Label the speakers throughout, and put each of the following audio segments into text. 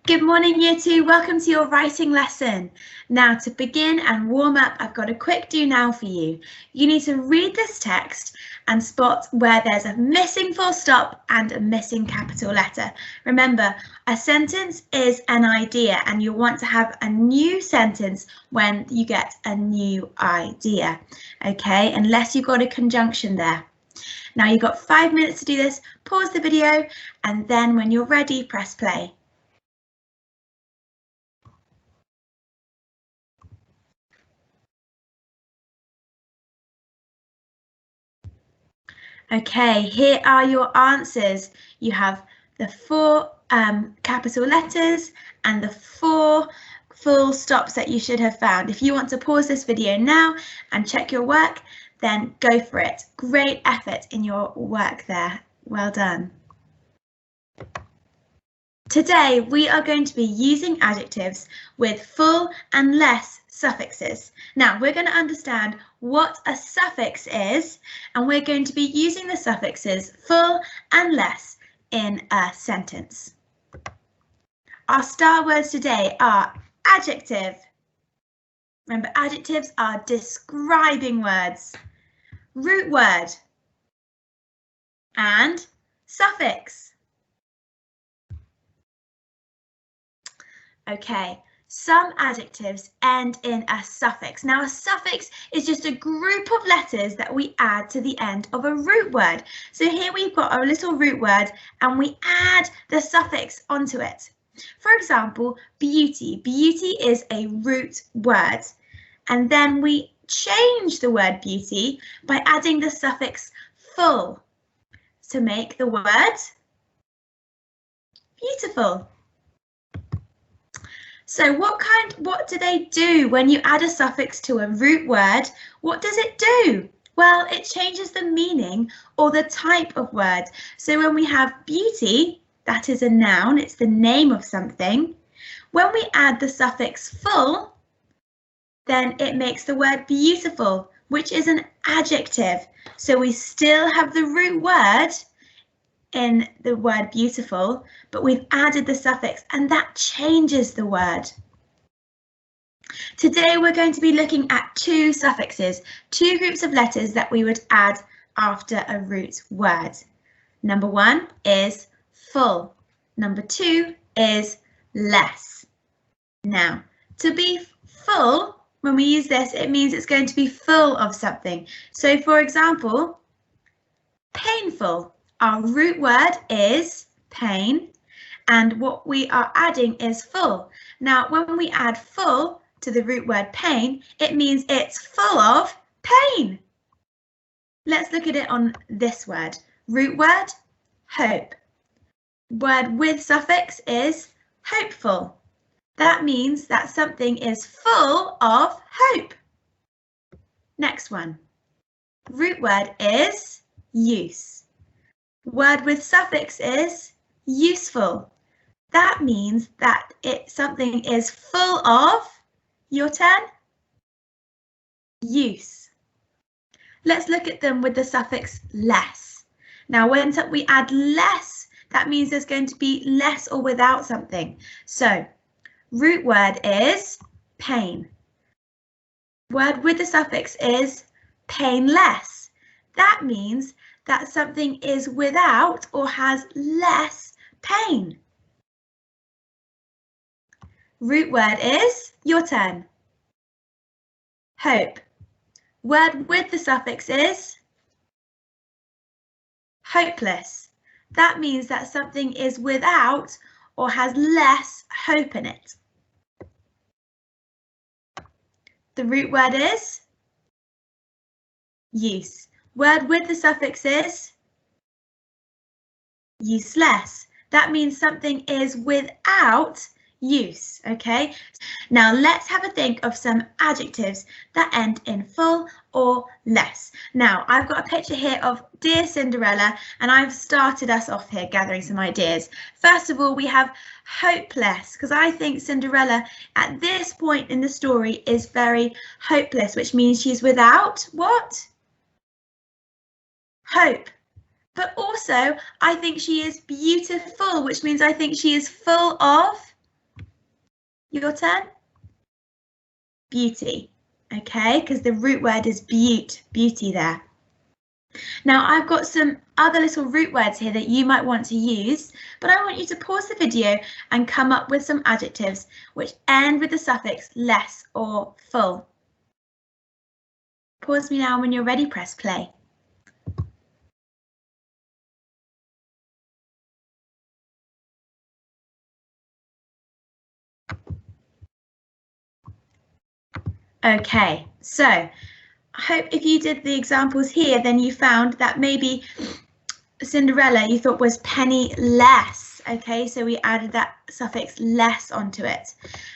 Speaker 1: Good morning, Year 2. Welcome to your writing lesson. Now, to begin and warm up, I've got a quick do now for you. You need to read this text and spot where there's a missing full stop and a missing capital letter. Remember, a sentence is an idea and you'll want to have a new sentence when you get a new idea, okay, unless you've got a conjunction there. Now, you've got 5 minutes to do this. Pause the video and then when you're ready, press play. Okay, here are your answers. You have the 4 capital letters and the 4 full stops that you should have found. If you want to pause this video now and check your work, then go for it. Great effort in your work there. Well done. Today, we are going to be using adjectives with full and less suffixes. Now, we're going to understand what a suffix is, and we're going to be using the suffixes full and less in a sentence. Our star words today are adjective. Remember, adjectives are describing words, root word, and suffix. Okay, some adjectives end in a suffix. Now, a suffix is just a group of letters that we add to the end of a root word. So here we've got a little root word and we add the suffix onto it. For example, beauty. Beauty is a root word. And then we change the word beauty by adding the suffix full to make the word beautiful. So what do they do when you add a suffix to a root word? What does it do? Well, it changes the meaning or the type of word. So when we have beauty, that is a noun, it's the name of something. When we add the suffix full, then it makes the word beautiful, which is an adjective. So we still have the root word in the word beautiful, but we've added the suffix and that changes the word. Today we're going to be looking at 2 suffixes, 2 groups of letters that we would add after a root word. Number 1 is full. Number 2 is less. Now, to be full, when we use this, it means it's going to be full of something. So for example, painful. Our root word is pain, and what we are adding is full. Now, when we add full to the root word pain, it means it's full of pain. Let's look at it on this word. Root word, hope. Word with suffix is hopeful. That means that something is full of hope. Next one. Root word is use. Word with suffix is useful. That means that something is full of, your turn, use. Let's look at them with the suffix less. Now, when we add less, that means there's going to be less or without something. So, root word is pain. Word with the suffix is painless. That means that something is without or has less pain. Root word is, your turn, hope. Word with the suffix is hopeless. That means that something is without or has less hope in it. The root word is use. Word with the suffix is useless. That means something is without use, okay? Now let's have a think of some adjectives that end in full or less. Now I've got a picture here of Dear Cinderella and I've started us off here gathering some ideas. First of all, we have hopeless, because I think Cinderella at this point in the story is very hopeless, which means she's without what? Hope. But also I think she is beautiful, which means I think she is full of Your turn. Beauty. Okay, because the root word is beauty there. Now I've got some other little root words here that you might want to use, but I want you to pause the video and come up with some adjectives which end with the suffix less or full. Pause me now. When you're ready, press play. Okay, so I hope if you did the examples here, then you found that maybe Cinderella you thought was penniless. Okay, so we added that suffix less onto it.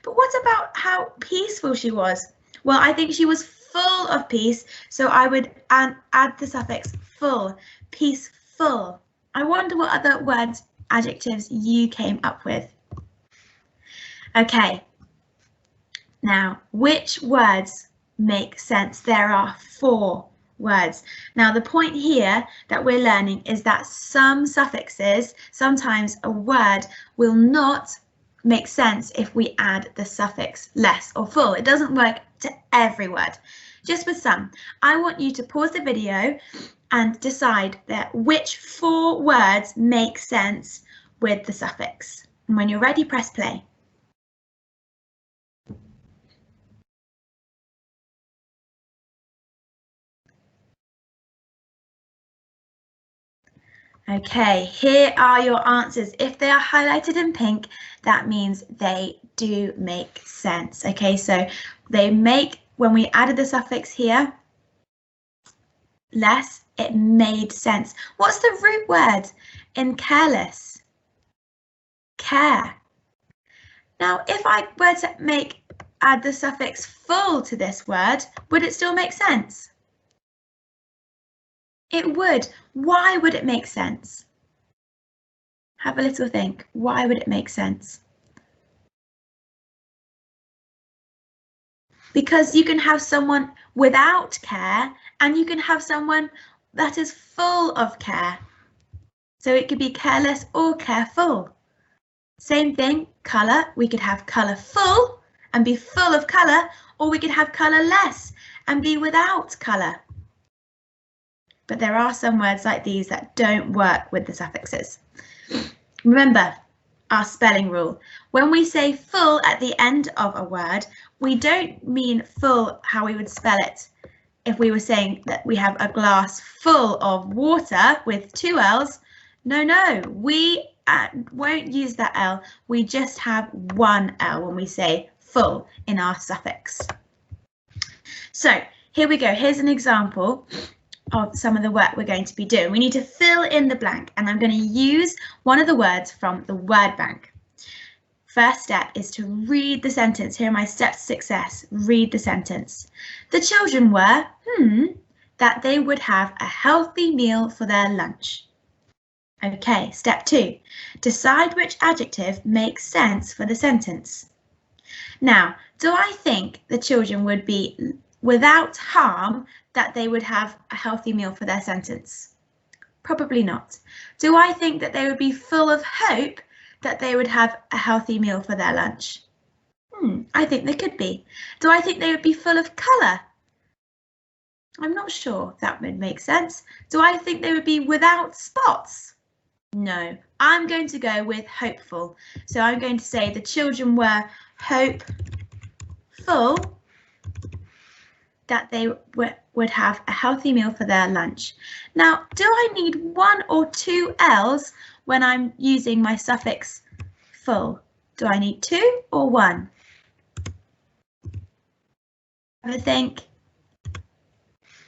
Speaker 1: But what about how peaceful she was? Well, I think she was full of peace, so I would add the suffix full, peaceful. I wonder what other words, adjectives you came up with. Okay, now which words make sense? There are 4 words. Now the point here that we're learning is that some suffixes, sometimes a word will not make sense if we add the suffix less or full. It doesn't work to every word, just with some. I want you to pause the video and decide that which 4 words make sense with the suffix. And when you're ready, press play. Okay, here are your answers. If they are highlighted in pink, that means they do make sense. Okay, so they make, when we added the suffix here, less, it made sense. What's the root word in careless? Care. Now, if I were to add the suffix full to this word, would it still make sense? It would. Why would it make sense? Have a little think. Why would it make sense? Because you can have someone without care and you can have someone that is full of care. So it could be careless or careful. Same thing, colour. We could have colourful and be full of colour, or we could have colourless and be without colour. But there are some words like these that don't work with the suffixes. Remember our spelling rule. When we say full at the end of a word, we don't mean full how we would spell it if we were saying that we have a glass full of water with 2 L's. No, we won't use that L. We just have 1 L when we say full in our suffix. So here we go. Here's an example of some of the work we're going to be doing. We need to fill in the blank, and I'm going to use one of the words from the word bank. First step is to read the sentence. Here are my steps to success. Read the sentence. The children were, that they would have a healthy meal for their lunch. Okay, step 2. Decide which adjective makes sense for the sentence. Now, do I think the children would be without harm that they would have a healthy meal for their sentence? Probably not. Do I think that they would be full of hope that they would have a healthy meal for their lunch? I think they could be. Do I think they would be full of colour? I'm not sure that would make sense. Do I think they would be without spots? No, I'm going to go with hopeful. So I'm going to say the children were hopeful that they would have a healthy meal for their lunch. Now, do I need 1 or 2 L's when I'm using my suffix full? Do I need 2 or 1? Have a think.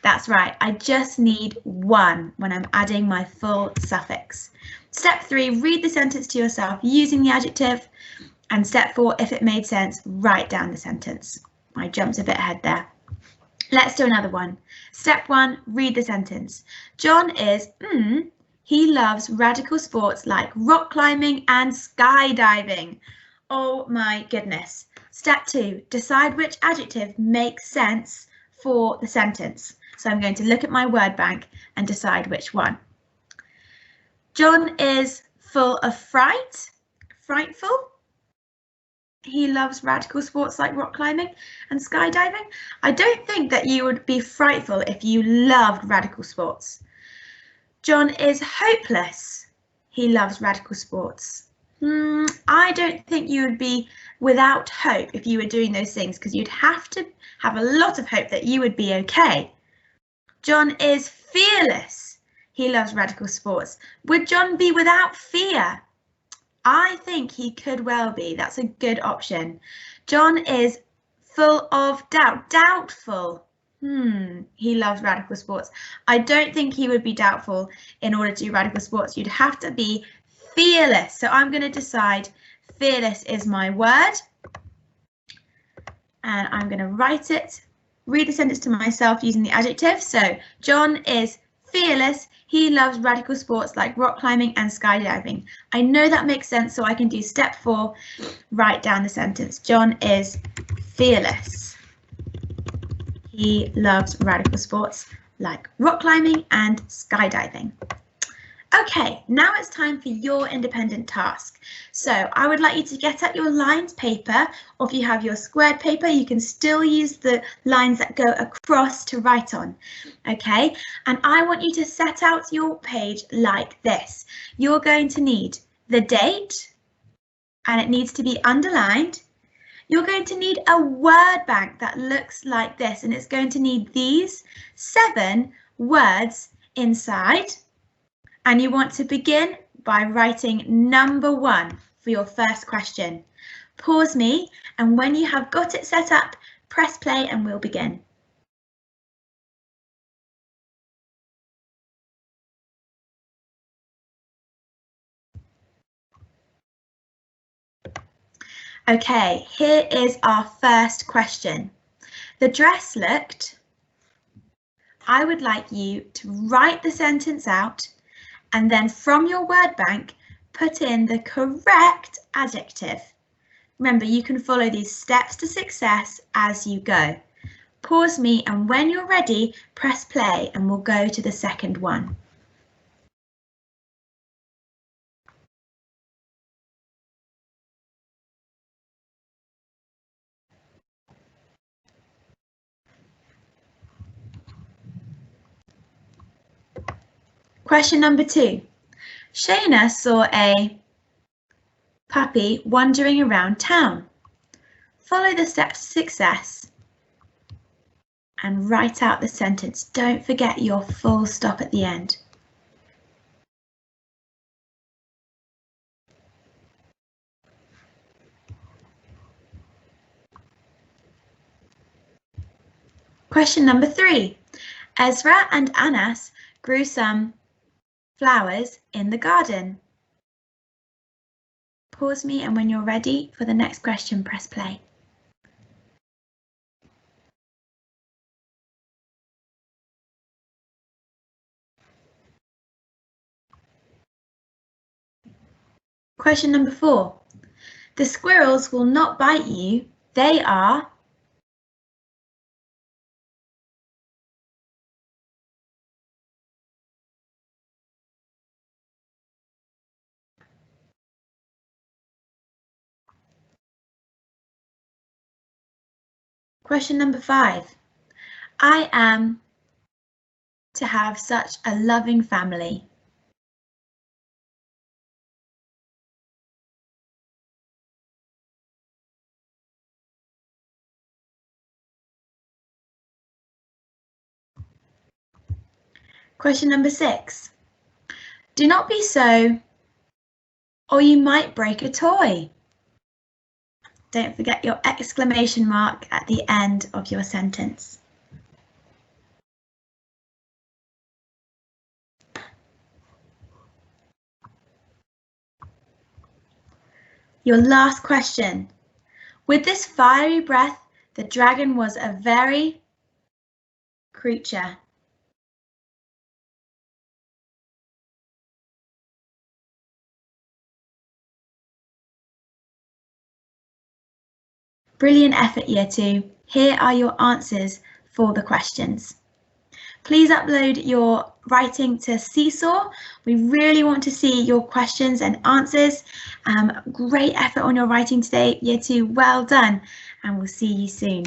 Speaker 1: That's right, I just need 1 when I'm adding my full suffix. Step 3, read the sentence to yourself using the adjective. And step 4, if it made sense, write down the sentence. I jumped a bit ahead there. Let's do another one. Step 1, read the sentence. John is, he loves radical sports like rock climbing and skydiving. Oh my goodness. Step 2, decide which adjective makes sense for the sentence. So I'm going to look at my word bank and decide which one. John is full of fright, frightful. he loves radical sports like rock climbing and skydiving. I don't think that you would be frightful if you loved radical sports. John is hopeless. He loves radical sports. I don't think you would be without hope if you were doing those things, because you'd have to have a lot of hope that you would be okay. John is fearless. He loves radical sports. Would John be without fear? I think he could well be. That's a good option. John is full of doubt. Doubtful. He loves radical sports. I don't think he would be doubtful in order to do radical sports. You'd have to be fearless. So I'm going to decide fearless is my word. And I'm going to write it, read the sentence to myself using the adjective. So John is fearless. He loves radical sports like rock climbing and skydiving. I know that makes sense, so I can do step 4, write down the sentence. John is fearless. He loves radical sports like rock climbing and skydiving. Okay, now it's time for your independent task. So I would like you to get out your lined paper, or if you have your squared paper, you can still use the lines that go across to write on. Okay, and I want you to set out your page like this. You're going to need the date, and it needs to be underlined. You're going to need a word bank that looks like this, and it's going to need these 7 words inside. And you want to begin by writing number 1 for your first question. Pause me, and when you have got it set up, press play and we'll begin. Okay, here is our first question. The dress looked. I would like you to write the sentence out, and then from your word bank, put in the correct adjective. Remember, you can follow these steps to success as you go. Pause me, and when you're ready, press play and we'll go to the second one. Question number 2. Shayna saw a puppy wandering around town. Follow the steps to success and write out the sentence. Don't forget your full stop at the end. Question number 3. Ezra and Anas grew some flowers in the garden. Pause me, and when you're ready for the next question, press play. Question number 4. The squirrels will not bite you. They are. Question number 5. I am to have such a loving family. Question number 6. Do not be so, or you might break a toy. Don't forget your exclamation mark at the end of your sentence. Your last question. With this fiery breath, the dragon was a very creature. Brilliant effort, Year 2. Here are your answers for the questions. Please upload your writing to Seesaw. We really want to see your questions and answers. Great effort on your writing today, Year 2, well done, and we'll see you soon.